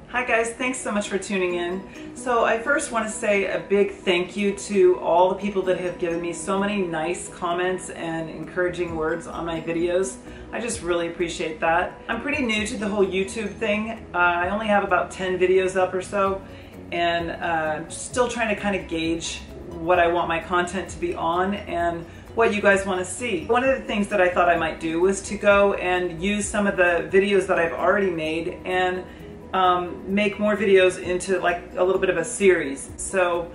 Hi guys, thanks so much for tuning in. So I first want to say a big thank you to all the people that have given me so many nice comments and encouraging words on my videos. I just really appreciate that. I'm pretty new to the whole YouTube thing. I only have about 10 videos up or so, and I'm still trying to kind of gauge what I want my content to be on and what you guys want to see. One of the things that I thought I might do was to go and use some of the videos that I've already made and make more videos into like a little bit of a series. So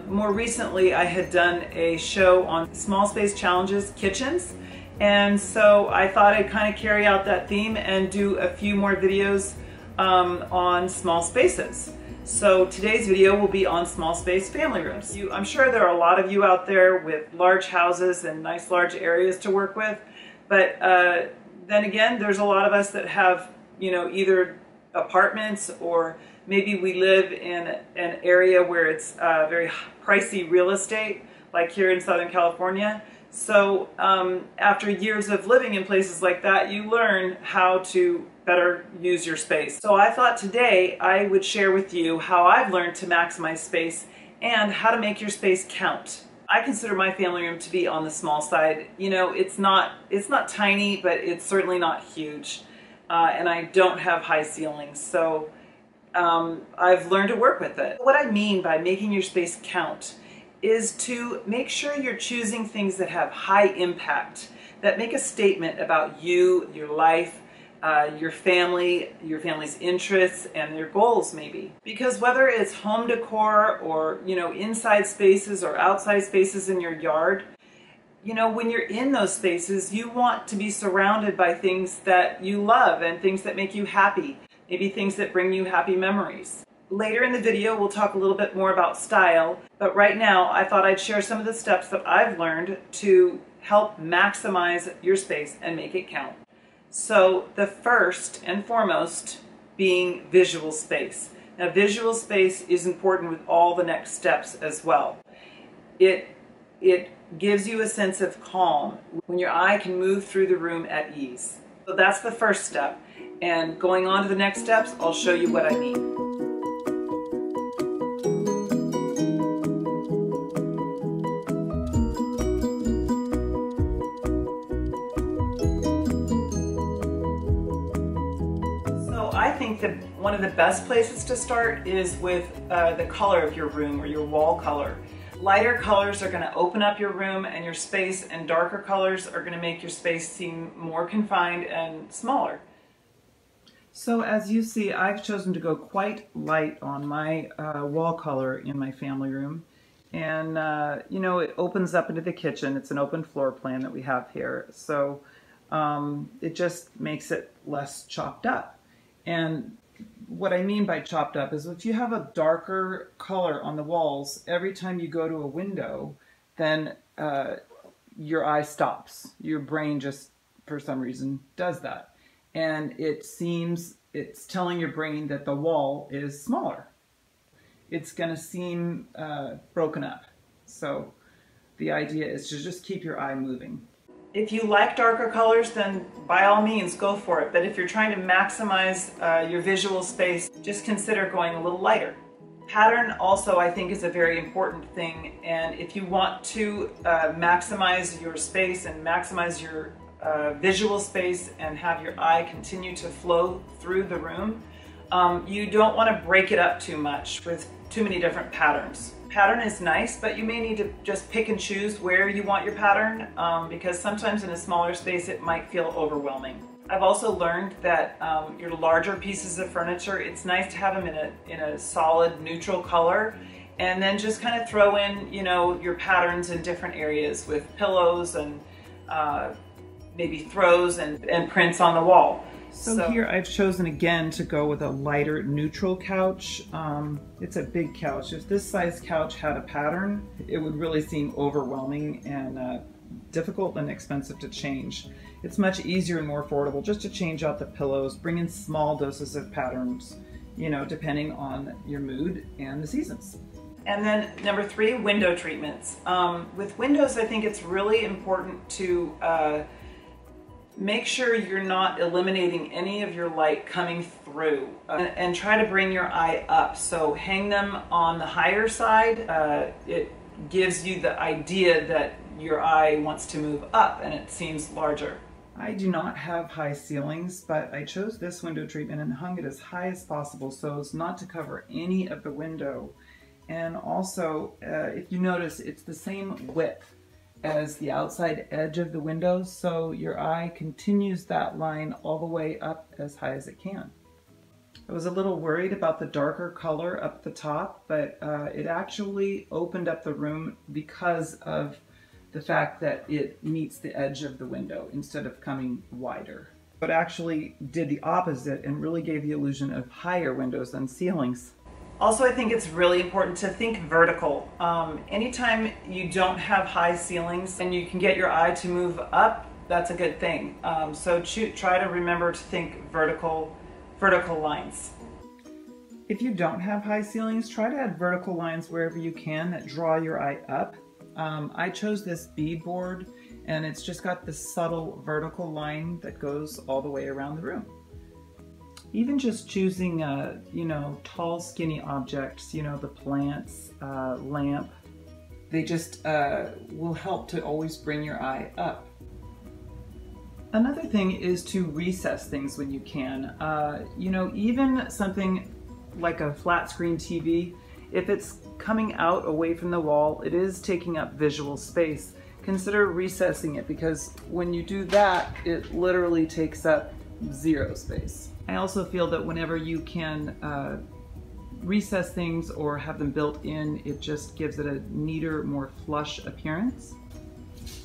more recently I had done a show on small space challenges kitchens, and so I thought I'd kind of carry out that theme and do a few more videos on small spaces. So today's video will be on small space family rooms. I'm sure there are a lot of you out there with large houses and nice large areas to work with, but then again there's a lot of us that have, you know, either apartments, or maybe we live in an area where it's very pricey real estate, like here in Southern California. So after years of living in places like that, you learn how to better use your space. So I thought today I would share with you how I've learned to maximize space and how to make your space count. I consider my family room to be on the small side. You know, it's not tiny, but it's certainly not huge. And I don't have high ceilings, so I've learned to work with it. What I mean by making your space count is to make sure you're choosing things that have high impact, that make a statement about you, your life, your family's interests, and their goals maybe. Because whether it's home decor or, you know, inside spaces or outside spaces in your yard, you know, when you're in those spaces, you want to be surrounded by things that you love and things that make you happy, maybe things that bring you happy memories. Later in the video, we'll talk a little bit more about style, but right now I thought I'd share some of the steps that I've learned to help maximize your space and make it count. So the first and foremost being visual space. Now, visual space is important with all the next steps as well. It gives you a sense of calm when your eye can move through the room at ease. So that's the first step. And going on to the next steps, I'll show you what I mean. So I think that one of the best places to start is with the color of your room or your wall color. Lighter colors are going to open up your room and your space, and darker colors are going to make your space seem more confined and smaller. So as you see, I've chosen to go quite light on my wall color in my family room. And you know, it opens up into the kitchen. It's an open floor plan that we have here. So it just makes it less chopped up. And what I mean by chopped up is if you have a darker color on the walls, every time you go to a window, then your eye stops. Your brain just, for some reason, does that. And it's telling your brain that the wall is smaller. It's going to seem broken up. So the idea is to just keep your eye moving. If you like darker colors, then by all means go for it. But if you're trying to maximize your visual space, just consider going a little lighter. Pattern also, I think, is a very important thing. And if you want to maximize your space and maximize your visual space and have your eye continue to flow through the room, you don't want to break it up too much with too many different patterns. Pattern is nice, but you may need to just pick and choose where you want your pattern, because sometimes in a smaller space it might feel overwhelming. I've also learned that your larger pieces of furniture, it's nice to have them in a solid neutral color, and then just kind of throw in, you know, your patterns in different areas with pillows and maybe throws and prints on the wall. So here I've chosen again to go with a lighter neutral couch. It's a big couch. If this size couch had a pattern, it would really seem overwhelming and difficult and expensive to change. It's much easier and more affordable just to change out the pillows, bring in small doses of patterns, you know, depending on your mood and the seasons. And then number 3, window treatments. With windows, I think it's really important to Make sure you're not eliminating any of your light coming through, and try to bring your eye up. So hang them on the higher side. It gives you the idea that your eye wants to move up and it seems larger. I do not have high ceilings, but I chose this window treatment and hung it as high as possible so as not to cover any of the window. And also, if you notice, it's the same width as the outside edge of the window, so your eye continues that line all the way up as high as it can. I was a little worried about the darker color up the top, but it actually opened up the room because of the fact that it meets the edge of the window instead of coming wider. It actually did the opposite and really gave the illusion of higher windows than ceilings. Also, I think it's really important to think vertical. Anytime you don't have high ceilings and you can get your eye to move up, that's a good thing. So try to remember to think vertical lines. If you don't have high ceilings, try to add vertical lines wherever you can that draw your eye up. I chose this beadboard, and it's just got this subtle vertical line that goes all the way around the room. Even just choosing, you know, tall, skinny objects, you know, the plants, lamp, they just will help to always bring your eye up. Another thing is to recess things when you can. You know, even something like a flat screen TV, if it's coming out away from the wall, it is taking up visual space. Consider recessing it, because when you do that, it literally takes up zero space. I also feel that whenever you can recess things or have them built in, it just gives it a neater, more flush appearance.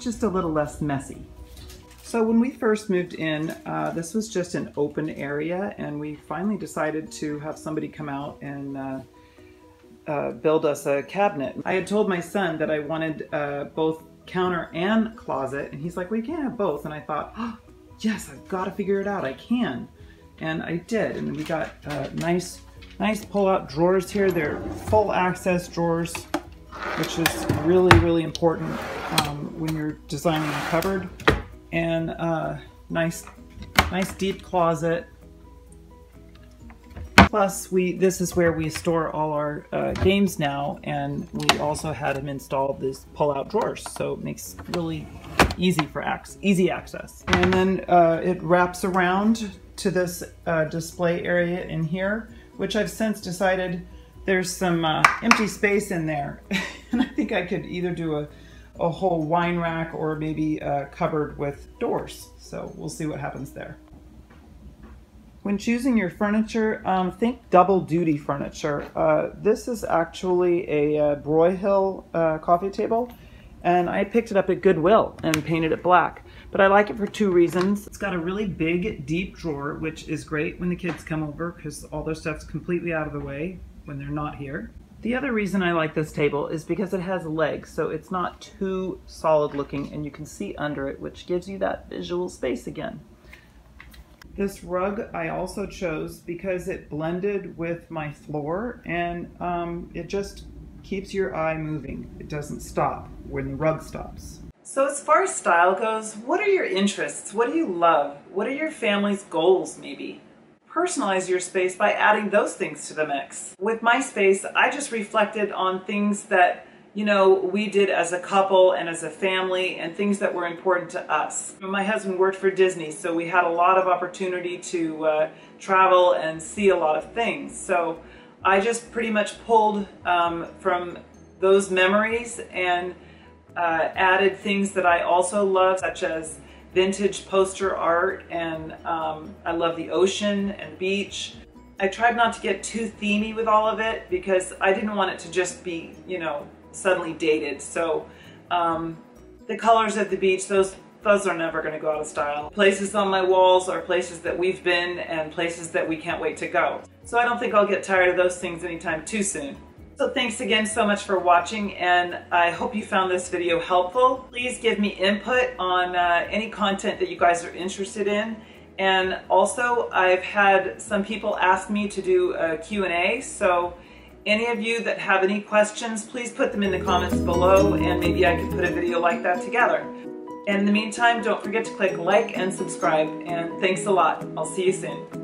Just a little less messy. So when we first moved in, this was just an open area, and we finally decided to have somebody come out and build us a cabinet. I had told my son that I wanted both counter and closet, and he's like, well, you can't have both. And I thought, oh, yes, I've got to figure it out. I can. And I did. And we got nice pull-out drawers here. They're full access drawers, which is really, really important when you're designing a cupboard. And nice deep closet. Plus, this is where we store all our games now, and we also had him install these pull-out drawers, so it makes really easy access. And then it wraps around to this display area in here, which I've since decided there's some empty space in there, and I think I could either do a whole wine rack or maybe a cupboard with doors. So we'll see what happens there. When choosing your furniture, think double duty furniture. This is actually a Broyhill coffee table, and I picked it up at Goodwill and painted it black. But I like it for two reasons. It's got a really big, deep drawer, which is great when the kids come over because all their stuff's completely out of the way when they're not here. The other reason I like this table is because it has legs, so it's not too solid looking and you can see under it, which gives you that visual space again. This rug I also chose because it blended with my floor, and it just keeps your eye moving. It doesn't stop when the rug stops. So as far as style goes, what are your interests? What do you love? What are your family's goals maybe? Personalize your space by adding those things to the mix. With my space, I just reflected on things that, you know, we did as a couple and as a family, and things that were important to us. My husband worked for Disney, so we had a lot of opportunity to travel and see a lot of things. So I just pretty much pulled from those memories and added things that I also love, such as vintage poster art, and I love the ocean and beach. I tried not to get too themey with all of it because I didn't want it to just be, you know, suddenly dated. So the colors at the beach, those are never going to go out of style. Places on my walls are places that we've been and places that we can't wait to go. So I don't think I'll get tired of those things anytime too soon. So thanks again so much for watching, and I hope you found this video helpful. Please give me input on any content that you guys are interested in. And also, I've had some people ask me to do a Q&A, so any of you that have any questions, please put them in the comments below, and maybe I could put a video like that together. And in the meantime, don't forget to click like and subscribe. And thanks a lot. I'll see you soon.